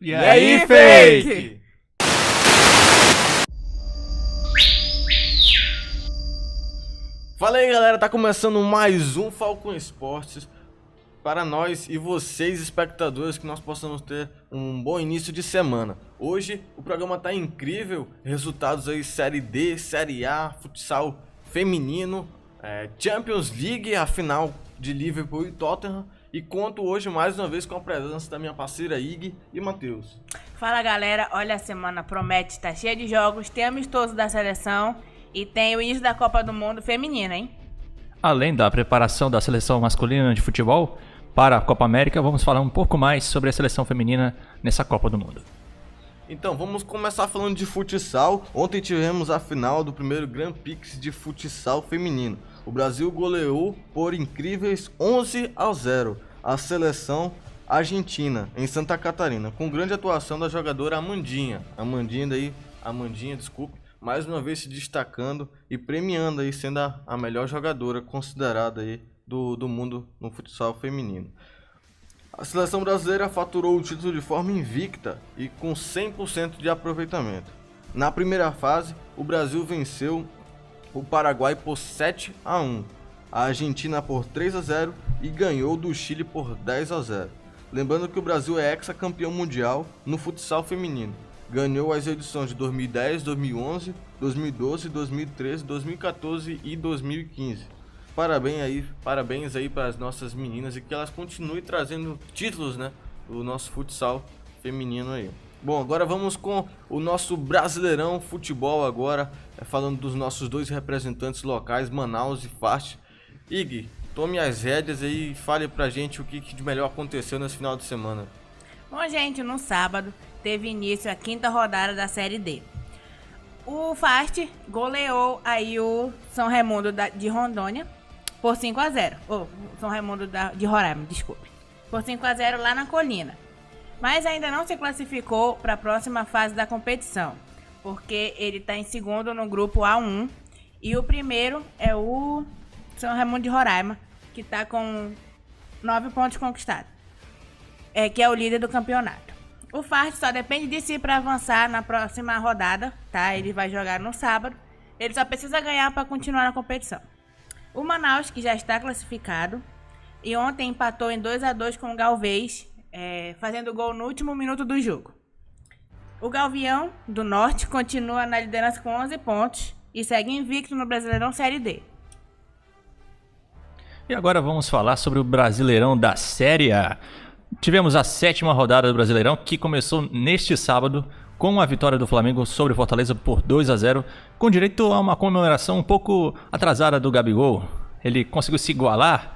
E aí, fake? Fala aí, galera, tá começando mais um Falcon Esportes para nós e vocês, espectadores, que nós possamos ter um bom início de semana. Hoje o programa tá incrível, resultados aí Série D, Série A, futsal feminino, Champions League, a final de Liverpool e Tottenham. E conto hoje mais uma vez com a presença da minha parceira Ig e Matheus. Fala, galera, olha, a semana promete, tá cheia de jogos, tem amistoso da seleção e tem o início da Copa do Mundo feminina, hein? Além da preparação da seleção masculina de futebol para a Copa América, vamos falar um pouco mais sobre a seleção feminina nessa Copa do Mundo. Então, vamos começar falando de futsal. Ontem tivemos a final do primeiro Grand Prix de futsal feminino. O Brasil goleou por incríveis 11-0 a seleção argentina em Santa Catarina, com grande atuação da jogadora Amandinha, mais uma vez se destacando e premiando aí, sendo a melhor jogadora considerada aí do mundo no futsal feminino. A seleção brasileira faturou o título de forma invicta e com 100% de aproveitamento. Na primeira fase, o Brasil venceu o Paraguai por 7-1, a Argentina por 3-0 e ganhou do Chile por 10-0. Lembrando que o Brasil é hexacampeão mundial no futsal feminino. Ganhou as edições de 2010, 2011, 2012, 2013, 2014 e 2015. Parabéns aí para as nossas meninas e que elas continuem trazendo títulos, né, do nosso futsal feminino aí. Bom, agora vamos com o nosso Brasileirão Futebol agora, falando dos nossos dois representantes locais, Manaus e Fast. Ig, tome as rédeas aí e fale pra gente o que de melhor aconteceu nesse final de semana. Bom, gente, no sábado teve início a 5ª rodada da Série D. O Fast goleou aí o São Raimundo de Rondônia por 5-0. São Raimundo de Roraima, desculpe. Por 5-0 lá na Colina. Mas ainda não se classificou para a próxima fase da competição, porque ele está em segundo no grupo A1 e o primeiro é o São Raimundo de Roraima, que está com 9 pontos conquistados, que é o líder do campeonato. O Fast só depende de si para avançar na próxima rodada, tá? Ele vai jogar no sábado, ele só precisa ganhar para continuar na competição. O Manaus, que já está classificado, e ontem empatou em 2-2 com o Galvez, fazendo gol no último minuto do jogo. O Galvião do Norte continua na liderança com 11 pontos e segue invicto no Brasileirão Série D. E agora vamos falar sobre o Brasileirão da Série A. Tivemos a 7ª rodada do Brasileirão, que começou neste sábado com a vitória do Flamengo sobre o Fortaleza por 2-0, com direito a uma comemoração um pouco atrasada do Gabigol. Ele conseguiu se igualar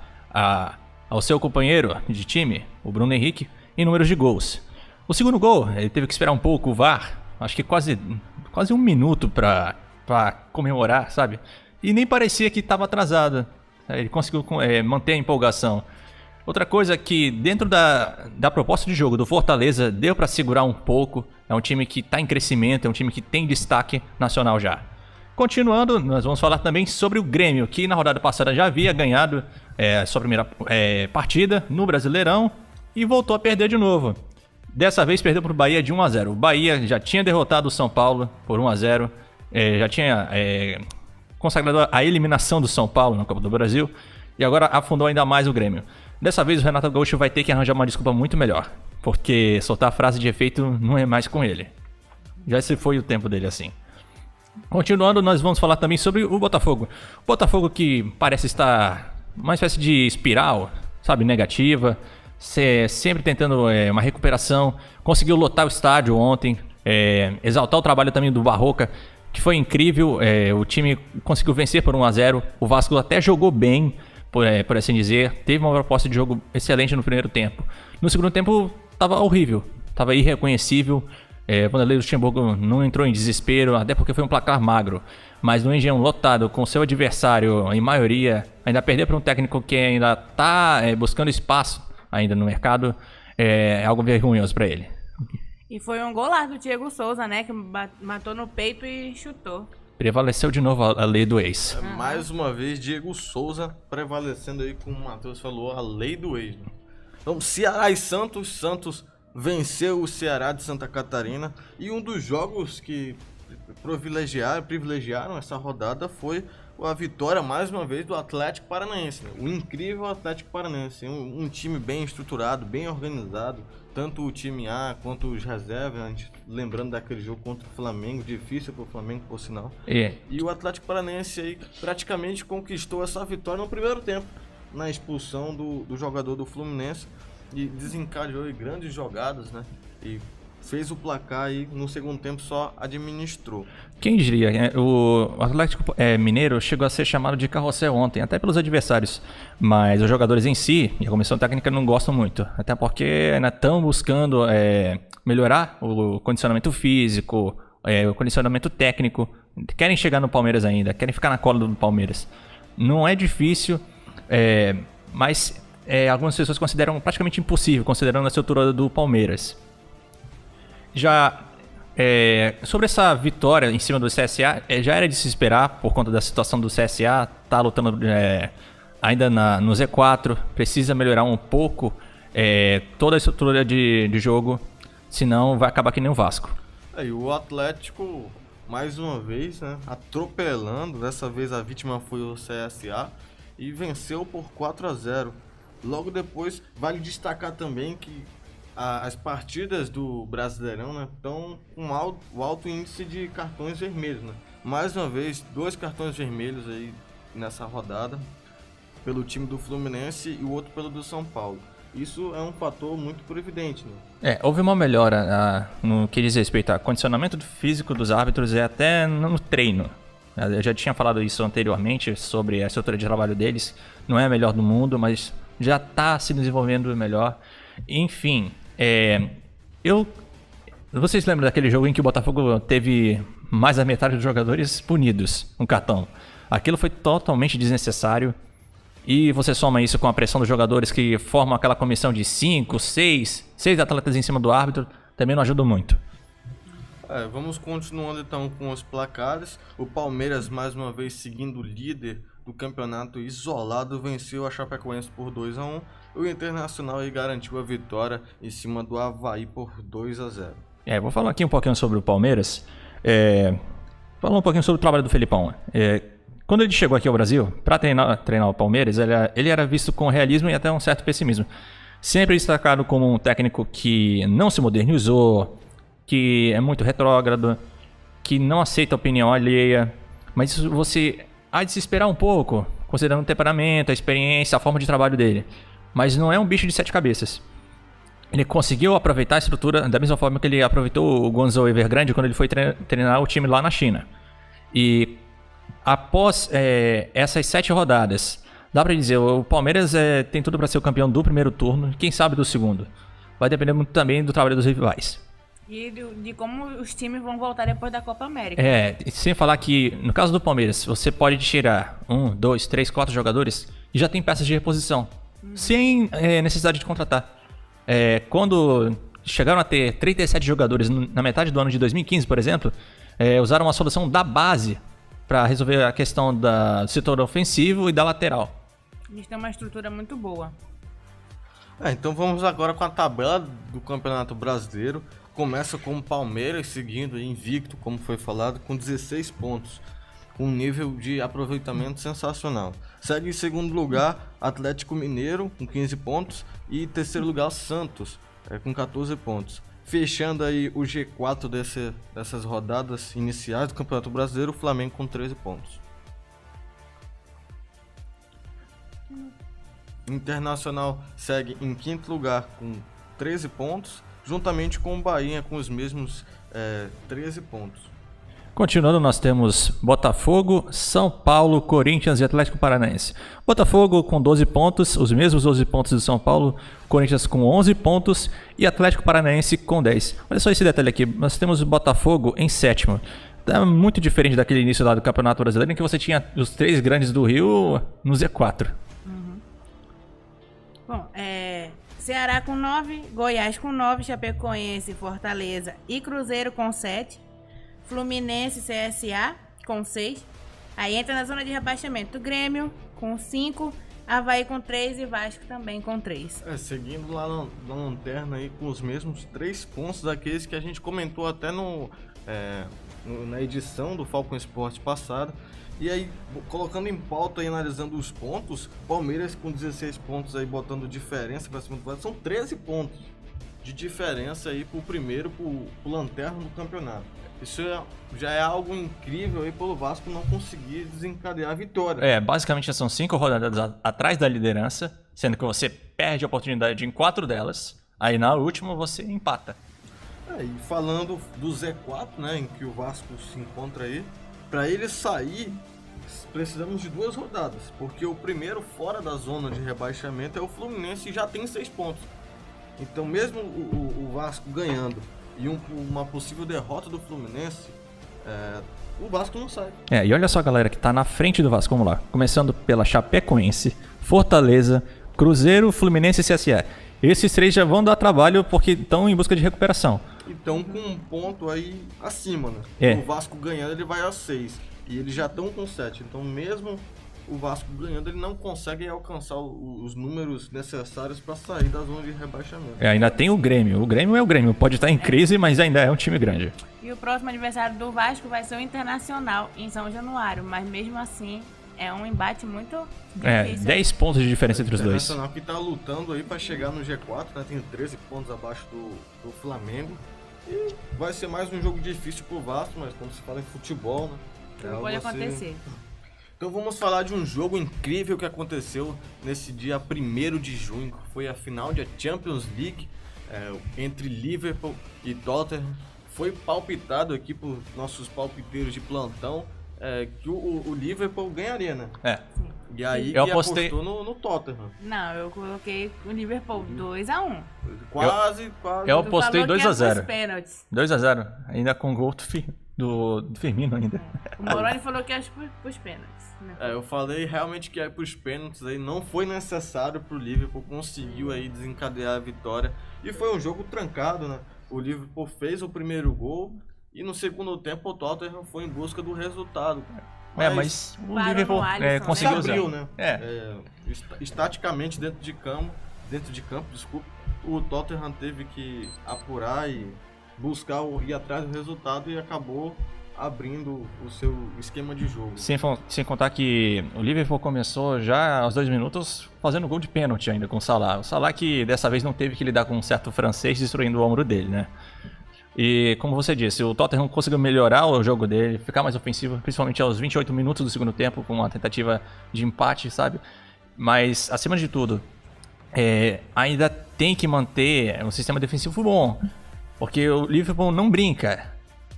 ao seu companheiro de time, o Bruno Henrique, em números de gols. O segundo gol, ele teve que esperar um pouco o VAR, acho que quase 1 minuto para comemorar, sabe? E nem parecia que estava atrasado. Ele conseguiu manter a empolgação. Outra coisa que dentro da proposta de jogo do Fortaleza deu para segurar um pouco. É um time que está em crescimento, é um time que tem destaque nacional já. Continuando, nós vamos falar também sobre o Grêmio, que na rodada passada já havia ganhado sua primeira partida no Brasileirão e voltou a perder de novo. Dessa vez perdeu para o Bahia de 1-0. O Bahia já tinha derrotado o São Paulo por 1-0, já tinha consagrado a eliminação do São Paulo na Copa do Brasil e agora afundou ainda mais o Grêmio. Dessa vez o Renato Gaúcho vai ter que arranjar uma desculpa muito melhor, porque soltar a frase de efeito não é mais com ele. Já se foi o tempo dele assim. Continuando, nós vamos falar também sobre o Botafogo. O Botafogo que parece estar uma espécie de espiral, sabe, negativa, sempre tentando uma recuperação. Conseguiu lotar o estádio ontem, exaltar o trabalho também do Barroca, que foi incrível. O time conseguiu vencer por 1-0. O Vasco até jogou bem, por assim dizer. Teve uma proposta de jogo excelente no primeiro tempo. No segundo tempo estava horrível, estava irreconhecível. Vanderlei Luxemburgo não entrou em desespero, até porque foi um placar magro. Mas no Engenhão lotado, com seu adversário em maioria, ainda perder para um técnico que ainda está buscando espaço ainda no mercado, é algo vergonhoso para ele. E foi um golaço do Diego Souza, né? Que matou no peito e chutou. Prevaleceu de novo a lei do ex. Mais uma vez, Diego Souza prevalecendo aí, como o Matheus falou, a lei do ex. Né? Então, Ceará e Santos venceu o Ceará de Santa Catarina. E um dos jogos que privilegiaram essa rodada foi a vitória, mais uma vez, do Atlético Paranaense. Né? O incrível Atlético Paranaense. Um time bem estruturado, bem organizado. Tanto o time A quanto os reservas. A gente, lembrando daquele jogo contra o Flamengo, difícil para o Flamengo, por sinal. E o Atlético Paranaense aí praticamente conquistou essa vitória no primeiro tempo, na expulsão do jogador do Fluminense. E desencadeou aí grandes jogadas, né? E fez o placar aí, no segundo tempo só administrou. Quem diria, né? O Atlético Mineiro chegou a ser chamado de carrossel ontem, até pelos adversários, mas os jogadores em si e a comissão técnica não gostam muito, até porque ainda estão buscando melhorar o condicionamento físico, o condicionamento técnico, querem chegar no Palmeiras ainda, querem ficar na cola do Palmeiras. Não é difícil, mas algumas pessoas consideram praticamente impossível, considerando a estrutura do Palmeiras. Já sobre essa vitória em cima do CSA, já era de se esperar por conta da situação do CSA, tá lutando ainda no Z4, precisa melhorar um pouco toda a estrutura de jogo, senão vai acabar que nem o Vasco. E o Atlético, mais uma vez, né, atropelando, dessa vez a vítima foi o CSA e venceu por 4-0. Logo depois, vale destacar também que as partidas do Brasileirão, né, estão com alto índice de cartões vermelhos. Né? Mais uma vez, 2 cartões vermelhos aí nessa rodada, pelo time do Fluminense e o outro pelo do São Paulo. Isso é um fator muito evidente. Né? Houve uma melhora no que diz respeito ao condicionamento físico dos árbitros e até no treino. Eu já tinha falado isso anteriormente sobre a estrutura de trabalho deles. Não é a melhor do mundo, mas já está se desenvolvendo melhor. Enfim, vocês lembram daquele jogo em que o Botafogo teve mais da metade dos jogadores punidos no cartão? Aquilo foi totalmente desnecessário. E você soma isso com a pressão dos jogadores que formam aquela comissão de 5, 6 atletas em cima do árbitro, também não ajuda muito. Vamos continuando então com os placares. O Palmeiras, mais uma vez, seguindo o líder do campeonato isolado, venceu a Chapecoense por 2-1. O Internacional aí garantiu a vitória em cima do Avaí por 2-0. Vou falar aqui um pouquinho sobre o Palmeiras. Falar um pouquinho sobre o trabalho do Felipão. Quando ele chegou aqui ao Brasil, para treinar o Palmeiras, ele era visto com realismo e até um certo pessimismo. Sempre destacado como um técnico que não se modernizou, que é muito retrógrado, que não aceita a opinião alheia. Mas isso você há de se esperar um pouco, considerando o temperamento, a experiência, a forma de trabalho dele. Mas não é um bicho de 7 cabeças. Ele conseguiu aproveitar a estrutura da mesma forma que ele aproveitou o Gonzalo Evergrande quando ele foi treinar o time lá na China. E após essas 7 rodadas, dá pra dizer, o Palmeiras tem tudo para ser o campeão do primeiro turno, quem sabe do segundo. Vai depender muito também do trabalho dos rivais. E de como os times vão voltar depois da Copa América. Sem falar que, no caso do Palmeiras, você pode tirar 1, 2, 3, 4 jogadores e já tem peças de reposição, sem necessidade de contratar. Quando chegaram a ter 37 jogadores na metade do ano de 2015, por exemplo, usaram uma solução da base para resolver a questão do setor ofensivo e da lateral. Eles têm uma estrutura muito boa. Então vamos agora com a tabela do Campeonato Brasileiro. Começa com o Palmeiras seguindo invicto, como foi falado, com 16 pontos. Um nível de aproveitamento sensacional. Segue em segundo lugar Atlético Mineiro com 15 pontos e terceiro lugar Santos com 14 pontos. Fechando aí o G4 dessas rodadas iniciais do Campeonato Brasileiro, o Flamengo com 13 pontos. Internacional segue em quinto lugar com 13 pontos, juntamente com o Bahia com os mesmos 13 pontos. Continuando, nós temos Botafogo, São Paulo, Corinthians e Atlético Paranaense. Botafogo com 12 pontos, os mesmos 12 pontos do São Paulo, Corinthians com 11 pontos e Atlético Paranaense com 10. Olha só esse detalhe aqui, nós temos o Botafogo em sétimo. É muito diferente daquele início lá do Campeonato Brasileiro em que você tinha os 3 grandes do Rio no Z4. Bom, Ceará com 9, Goiás com 9, Chapecoense, Fortaleza e Cruzeiro com 7, Fluminense, CSA com 6. Aí entra na zona de rebaixamento Grêmio com 5, Avaí com 3 e Vasco também com 3. Seguindo lá na lanterna aí com os mesmos 3 pontos daqueles que a gente comentou até na edição do Falcon Esporte passada. E aí, colocando em pauta e analisando os pontos, Palmeiras com 16 pontos aí, botando diferença para cima do Vasco, são 13 pontos de diferença aí pro primeiro, pro lanterna do campeonato. Isso já é algo incrível aí pelo Vasco não conseguir desencadear a vitória. Basicamente são 5 rodadas atrás da liderança, sendo que você perde a oportunidade em 4 delas, aí na última você empata. E falando do Z4, né, em que o Vasco se encontra aí, para ele sair, precisamos de 2 rodadas, porque o primeiro fora da zona de rebaixamento é o Fluminense e já tem 6 pontos. Então mesmo o Vasco ganhando e uma possível derrota do Fluminense, o Vasco não sai. E olha só a galera que tá na frente do Vasco, vamos lá. Começando pela Chapecoense, Fortaleza, Cruzeiro, Fluminense e CSA. Esses 3 já vão dar trabalho porque estão em busca de recuperação. Então com um ponto aí acima, né? O Vasco ganhando ele vai a 6 e eles já estão com 7. Então mesmo o Vasco ganhando ele não consegue alcançar os números necessários para sair da zona de rebaixamento. Ainda tem o Grêmio. O Grêmio é o Grêmio. Pode estar em crise, mas ainda é um time grande. E o próximo adversário do Vasco vai ser o Internacional em São Januário, mas mesmo assim é um embate muito difícil. 10 pontos de diferença entre os dois. O Internacional que tá lutando aí para chegar no G4, né? Tem 13 pontos abaixo do Flamengo. E vai ser mais um jogo difícil pro Vasco, mas quando se fala em futebol, né? Tudo pode acontecer. Então vamos falar de um jogo incrível que aconteceu nesse dia 1º de junho, que foi a final da Champions League entre Liverpool e Tottenham. Foi palpitado aqui por nossos palpiteiros de plantão que o Liverpool ganharia, né? E aí eu que apostou no Tottenham. Não, eu coloquei o Liverpool 2-1. Quase. Eu apostei 2-0. 2-0. Ainda com gol do Firmino ainda. O Moroni falou que ia pros pênaltis. Eu falei realmente que ia pros pênaltis aí, não foi necessário pro Liverpool, conseguiu aí desencadear a vitória. E foi um jogo trancado, né? O Liverpool fez o primeiro gol e no segundo tempo o Tottenham foi em busca do resultado. Mas o Liverpool conseguiu usar. Abriu, né? Estaticamente dentro de campo, o Tottenham teve que apurar e buscar ir atrás do resultado e acabou abrindo o seu esquema de jogo. Sem contar que o Liverpool começou já aos 2 minutos fazendo gol de pênalti ainda com o Salah. O Salah que dessa vez não teve que lidar com um certo francês destruindo o ombro dele, né? E como você disse, o Tottenham conseguiu melhorar o jogo dele, ficar mais ofensivo, principalmente aos 28 minutos do segundo tempo, com uma tentativa de empate, sabe? Mas, acima de tudo, ainda tem que manter um sistema defensivo bom, porque o Liverpool não brinca.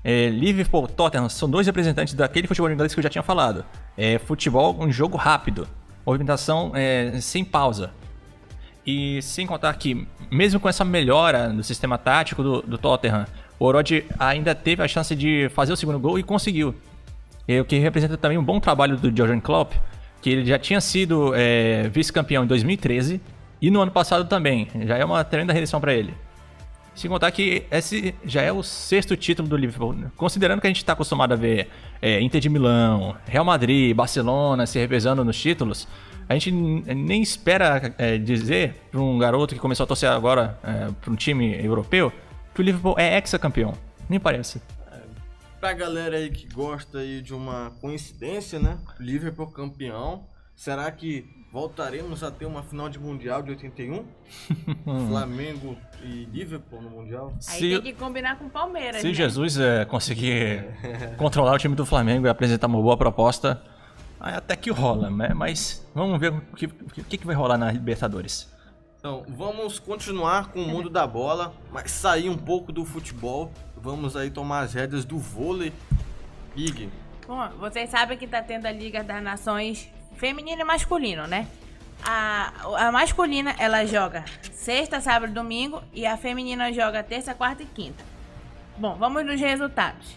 Liverpool e Tottenham são 2 representantes daquele futebol inglês que eu já tinha falado. Futebol, um jogo rápido, movimentação sem pausa. E sem contar que, mesmo com essa melhora no sistema tático do Tottenham, o Orod ainda teve a chance de fazer o segundo gol e conseguiu. O que representa também um bom trabalho do Jurgen Klopp, que ele já tinha sido vice-campeão em 2013 e no ano passado também. Já é uma tremenda redenção para ele. Sem contar que esse já é o 6º título do Liverpool. Considerando que a gente está acostumado a ver Inter de Milão, Real Madrid, Barcelona se revezando nos títulos, a gente nem espera dizer para um garoto que começou a torcer agora para um time europeu que o Liverpool é ex-campeão. Nem parece. Pra galera aí que gosta aí de uma coincidência, né? Liverpool campeão. Será que voltaremos a ter uma final de Mundial de 81? Flamengo e Liverpool no Mundial? Aí tem que combinar com o Palmeiras, Se né? Jesus conseguir controlar o time do Flamengo e apresentar uma boa proposta, aí até que rola, né? Mas vamos ver o que vai rolar na Libertadores. Então, vamos continuar com o mundo da bola, mas sair um pouco do futebol. Vamos aí tomar as rédeas do vôlei. Ig. Bom, vocês sabem que tá tendo a Liga das Nações feminino e masculino, né? A masculina, ela joga sexta, sábado e domingo, e a feminina joga terça, quarta e quinta. Bom, vamos nos resultados.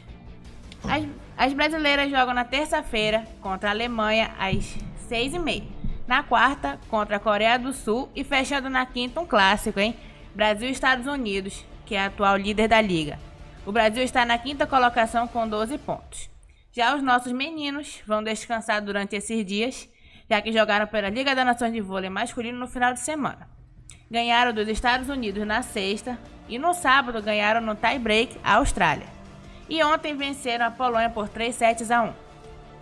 As brasileiras jogam na terça-feira contra a Alemanha às 6h30. Na quarta, contra a Coreia do Sul. E fechando na quinta, um clássico, hein? Brasil e Estados Unidos, que é a atual líder da liga. O Brasil está na quinta colocação com 12 pontos. Já os nossos meninos vão descansar durante esses dias, já que jogaram pela Liga das Nações de Vôlei masculino no final de semana. Ganharam dos Estados Unidos na sexta e no sábado ganharam no tie-break a Austrália. E ontem venceram a Polônia por 3-1.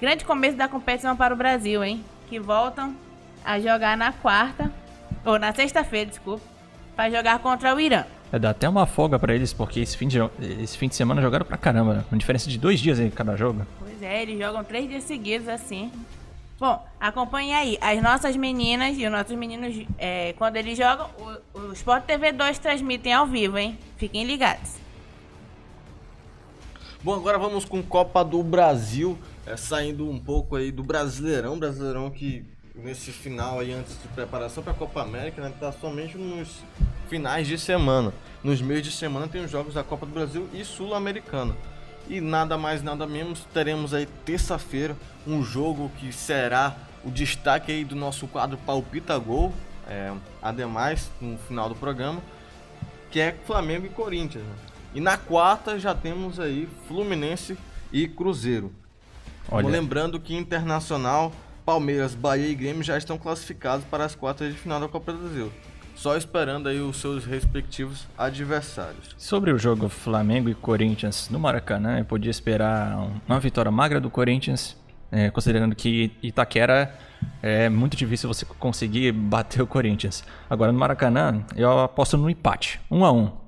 Grande começo da competição para o Brasil, hein? Que voltam a jogar na sexta-feira, para jogar contra o Irã. Dá até uma folga pra eles, porque esse fim de semana jogaram pra caramba, né? Com diferença de 2 dias em cada jogo. Pois é, eles jogam 3 dias seguidos assim. Bom, acompanhe aí. As nossas meninas e os nossos meninos, quando eles jogam, o Sport TV 2 transmitem ao vivo, hein? Fiquem ligados. Bom, agora vamos com Copa do Brasil, saindo um pouco aí do Brasileirão que nesse final aí, antes de preparação para a Copa América, né, tá somente nos finais de semana. Nos meios de semana tem os jogos da Copa do Brasil e Sul-Americana. E nada mais, nada menos, teremos aí terça-feira um jogo que será o destaque aí do nosso quadro Palpita Gol, ademais, no final do programa, que é Flamengo e Corinthians, né? E na quarta já temos aí Fluminense e Cruzeiro. Lembrando que Internacional, Palmeiras, Bahia e Grêmio já estão classificados para as quartas de final da Copa do Brasil. Só esperando aí os seus respectivos adversários. Sobre o jogo Flamengo e Corinthians no Maracanã, eu podia esperar uma vitória magra do Corinthians, considerando que Itaquera é muito difícil você conseguir bater o Corinthians. Agora no Maracanã, eu aposto no empate, 1-1.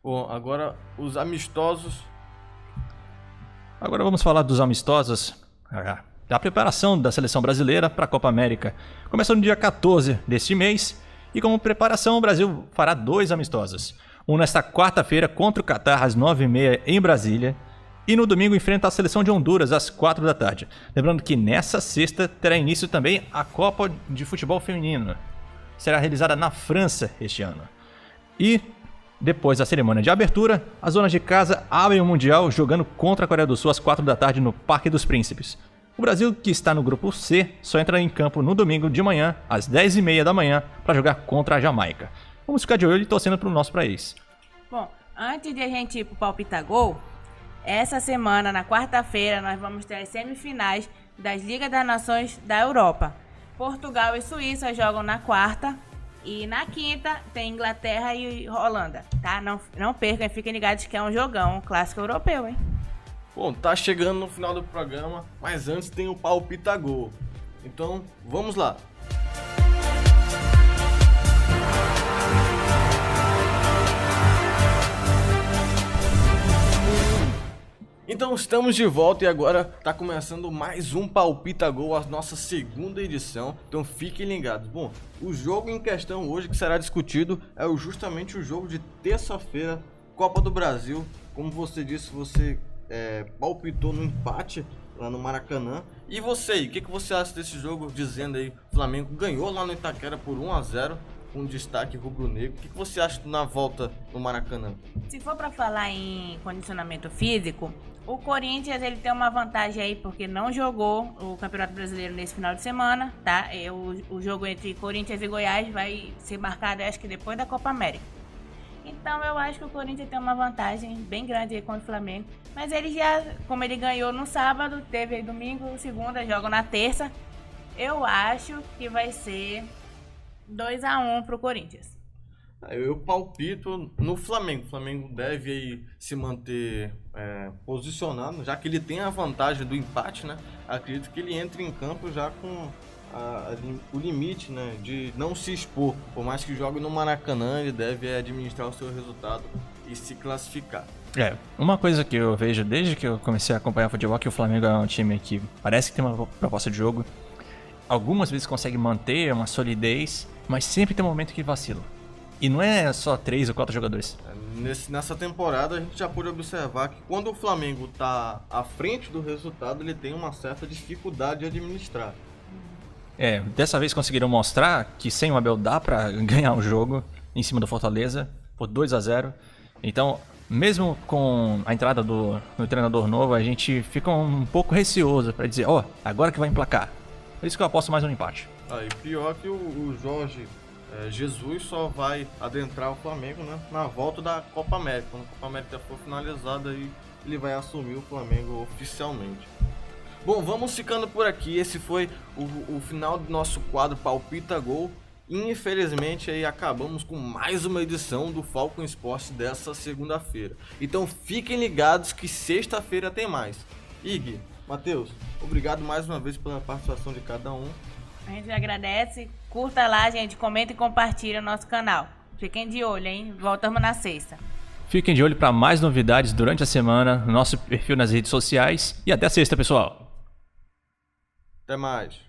Bom, agora os amistosos. Agora vamos falar dos amistosos. Da preparação da seleção brasileira para a Copa América. Começou no dia 14 deste mês e como preparação o Brasil fará 2 amistosos. Um nesta quarta-feira contra o Catar às 9h30 em Brasília e no domingo enfrenta a seleção de Honduras às 4 da tarde. Lembrando que nessa sexta terá início também a Copa de Futebol Feminino. Será realizada na França este ano. E depois da cerimônia de abertura, as zonas de casa abrem o Mundial jogando contra a Coreia do Sul às 4 da tarde no Parque dos Príncipes. O Brasil, que está no grupo C, só entra em campo no domingo de manhã, às 10h30 da manhã, para jogar contra a Jamaica. Vamos ficar de olho e torcendo para o nosso país. Bom, antes de a gente ir pro Palpita Gol, essa semana, na quarta-feira, nós vamos ter as semifinais das Ligas das Nações da Europa. Portugal e Suíça jogam na quarta. E na quinta tem Inglaterra e Holanda, tá? Não percam, fiquem ligados que é um jogão, um clássico europeu, hein? Bom, tá chegando no final do programa, mas antes tem o Palpita Gol. Então, vamos lá. Então estamos de volta e agora tá começando mais um Palpita Gol, a nossa segunda edição, então fiquem ligados. Bom, o jogo em questão hoje que será discutido é justamente o jogo de terça-feira, Copa do Brasil. Como você disse, você palpitou no empate lá no Maracanã. E você aí, o que você acha desse jogo, dizendo aí, o Flamengo ganhou lá no Itaquera por 1-0. Com destaque rubro-negro. O que você acha na volta no Maracanã? Se for para falar em condicionamento físico, o Corinthians ele tem uma vantagem aí porque não jogou o Campeonato Brasileiro nesse final de semana, tá? O jogo entre Corinthians e Goiás vai ser marcado, acho que depois da Copa América. Então eu acho que o Corinthians tem uma vantagem bem grande aí contra o Flamengo. Mas ele já, como ele ganhou no sábado, teve aí domingo, segunda, joga na terça. Eu acho que vai ser 2-1 pro Corinthians. Eu palpito no Flamengo. O Flamengo deve aí se manter posicionado, já que ele tem a vantagem do empate, né? Acredito que ele entre em campo já com o limite, né, de não se expor. Por mais que jogue no Maracanã, ele deve administrar o seu resultado e se classificar. Uma coisa que eu vejo desde que eu comecei a acompanhar futebol é que o Flamengo é um time que parece que tem uma proposta de jogo. Algumas vezes consegue manter uma solidez, mas sempre tem um momento que vacila. E não é só 3 ou 4 jogadores. Nessa temporada a gente já pôde observar que quando o Flamengo está à frente do resultado, ele tem uma certa dificuldade de administrar. Dessa vez conseguiram mostrar que sem o Abel dá pra ganhar o jogo em cima do Fortaleza por 2-0. Então, mesmo com a entrada do treinador novo, a gente fica um pouco receoso pra dizer, agora que vai emplacar. Por isso que eu aposto mais no empate. Aí, pior que o Jorge Jesus só vai adentrar o Flamengo, né, na volta da Copa América. Quando a Copa América for finalizada, aí ele vai assumir o Flamengo oficialmente. Bom, vamos ficando por aqui. Esse foi o final do nosso quadro Palpita Gol. Infelizmente aí acabamos com mais uma edição do Falcon Esporte dessa segunda-feira. Então fiquem ligados que sexta-feira tem mais. Ig, Matheus, obrigado mais uma vez pela participação de cada um. A gente agradece. Curta lá, gente. Comenta e compartilha o nosso canal. Fiquem de olho, hein? Voltamos na sexta. Fiquem de olho para mais novidades durante a semana no nosso perfil nas redes sociais. E até sexta, pessoal. Até mais.